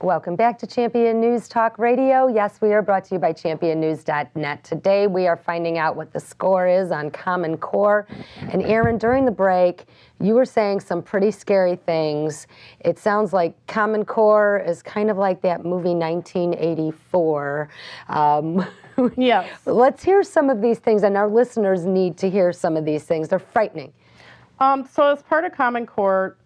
Welcome back to Champion News Talk Radio. Yes, we are brought to you by championnews.net. Today we are finding out what the score is on Common Core. And Erin, during the break, you were saying some pretty scary things. It sounds like Common Core is kind of like that movie 1984. Yes. Let's hear some of these things, and our listeners need to hear some of these things. They're frightening. So as part of Common Core,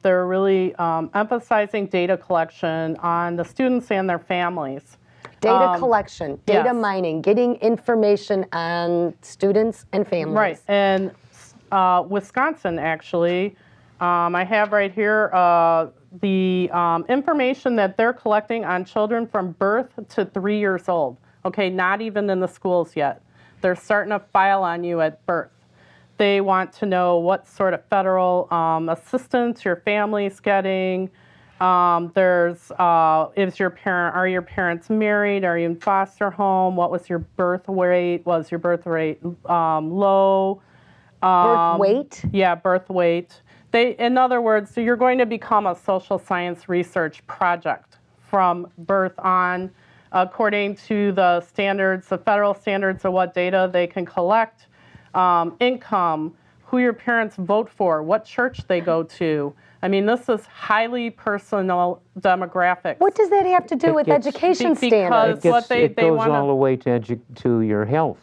they're really emphasizing data collection on the students and their families. Data collection, data yes. mining, getting information on students and families. Right, and Wisconsin, actually, I have right here the information that they're collecting on children from birth to 3 years old. Okay, not even in the schools yet. They're starting to file on you at birth. They want to know what sort of federal assistance your family's getting. Are your parents married? Are you in foster home? What was your birth weight? Was your birth rate low? Birth weight? Yeah, birth weight. In other words, so you're going to become a social science research project from birth on, according to the standards, the federal standards of what data they can collect. Income, who your parents vote for, what church they go to. I mean, this is highly personal demographics. What does that have to do with education standards? It goes all the way to your health,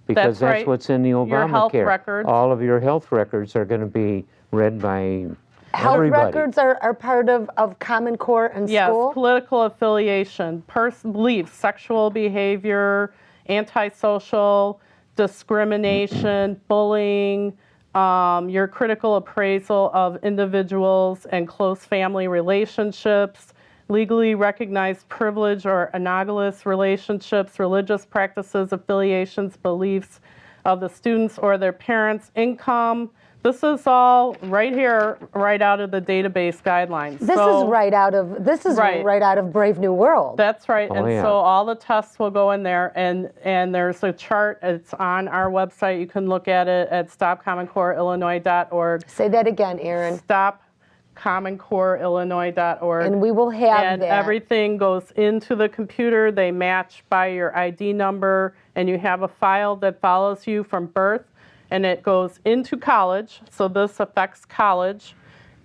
because that's right. what's in the Obamacare. Your health records. All of your health records are going to be read by health everybody. records are part of Common Core in school? Yes, political affiliation, beliefs, sexual behavior, antisocial, discrimination, bullying, your critical appraisal of individuals and close family relationships, legally recognized privilege or analogous relationships, religious practices, affiliations, beliefs of the students or their parents, income. This is all right here, right out of the database guidelines. This is right out of Brave New World. That's right, Oh, yeah. So all the tests will go in there, and there's a chart. It's on our website. You can look at it at stopcommoncoreillinois.org. Say that again, Erin. Stopcommoncoreillinois.org. And we will have and that. Everything goes into the computer. They match by your ID number, and you have a file that follows you from birth. And it goes into college, so this affects college,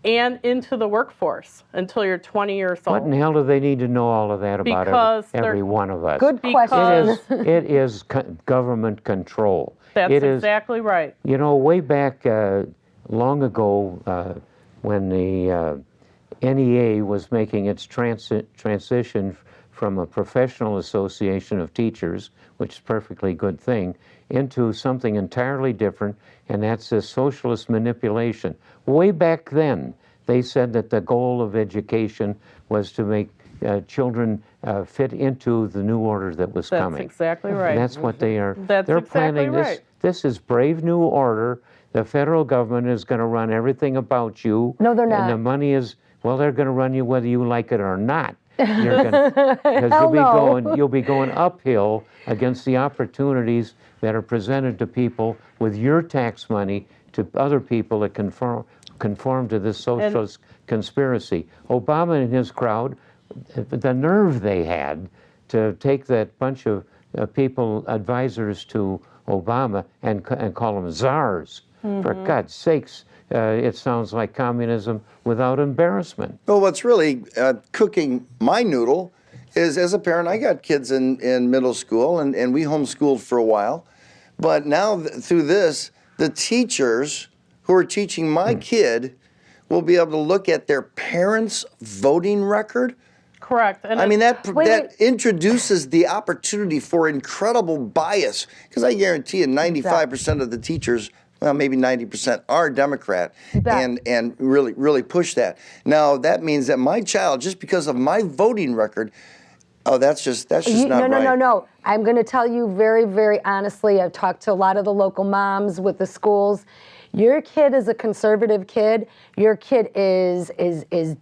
and into the workforce until you're 20 years old. What in the hell do they need to know all of that about every one of us? Good question. It is government control. That's exactly right. You know, way back long ago, when the NEA was making its transition from a professional association of teachers, which is a perfectly good thing, into something entirely different, and that's a socialist manipulation. Way back then, they said that the goal of education was to make children fit into the new order that was coming. That's exactly right. And that's what they are. They're planning exactly this. right. This is brave new order. The federal government is going to run everything about you. No, they're not. And the money is, well, they're going to run you whether you like it or not. Because you'll be going uphill against the opportunities that are presented to people with your tax money to other people that conform to this socialist conspiracy. Obama and his crowd, the nerve they had to take that bunch of people, advisors to Obama, and call them czars. Mm-hmm. For God's sakes, it sounds like communism without embarrassment. Well, what's really cooking my noodle is, as a parent, I got kids in middle school, and we homeschooled for a while. But now, through this, the teachers who are teaching my kid will be able to look at their parents' voting record. Correct. And I mean, that introduces the opportunity for incredible bias, because I guarantee you 95% of the teachers, well, maybe 90%, are Democrat, and really push that. Now, that means that my child, just because of my voting record, that's just not right. No. I'm going to tell you very, very honestly, I've talked to a lot of the local moms with the schools. Your kid is a conservative kid. Your kid is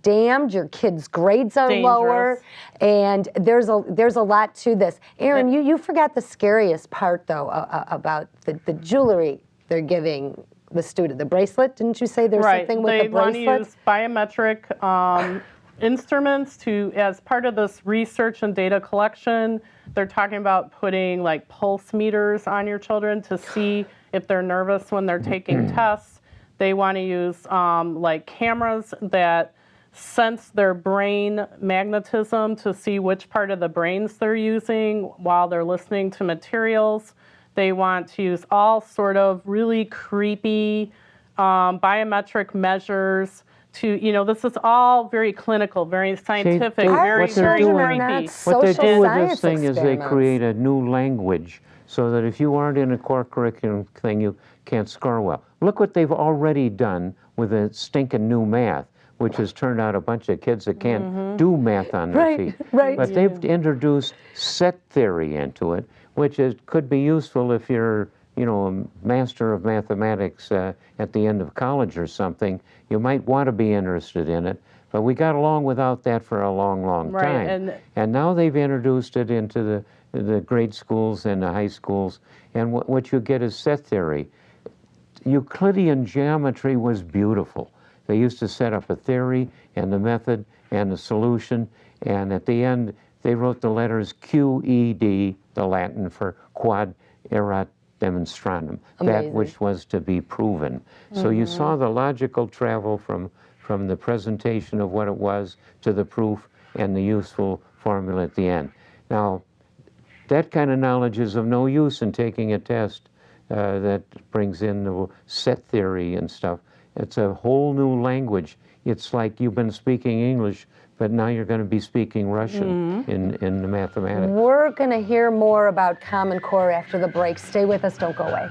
damned. Your kid's grades are lower, and there's a lot to this. Erin, you forgot the scariest part though about the jewelry they're giving the student. The bracelet, didn't you say there's something with the bracelet? They want to use biometric instruments to, as part of this research and data collection, they're talking about putting like pulse meters on your children to see if they're nervous when they're taking tests. They want to use like cameras that sense their brain magnetism to see which part of the brains they're using while they're listening to materials. They want to use all sort of really creepy biometric measures to, this is all very clinical, very scientific, very, very creepy. What they do with Social this thing is they experiments. create a new language so that if you aren't in a core curriculum thing, you can't score well. Look what they've already done with the stinking new math, which has turned out a bunch of kids that can't do math on their feet. Right. But they've introduced set theory into it, which could be useful if you're, a master of mathematics at the end of college or something. You might want to be interested in it. But we got along without that for a long, long time. And now they've introduced it into the grade schools and the high schools. And what you get is set theory. Euclidean geometry was beautiful. They used to set up a theory and the method and the solution, and at the end they wrote the letters QED, the Latin for quod erat demonstrandum, that which was to be proven. So you saw the logical travel from the presentation of what it was to the proof and the useful formula at the end. Now, that kind of knowledge is of no use in taking a test that brings in the set theory and stuff. It's a whole new language. It's like you've been speaking English, but now you're going to be speaking Russian in the mathematics. We're going to hear more about Common Core after the break. Stay with us, don't go away.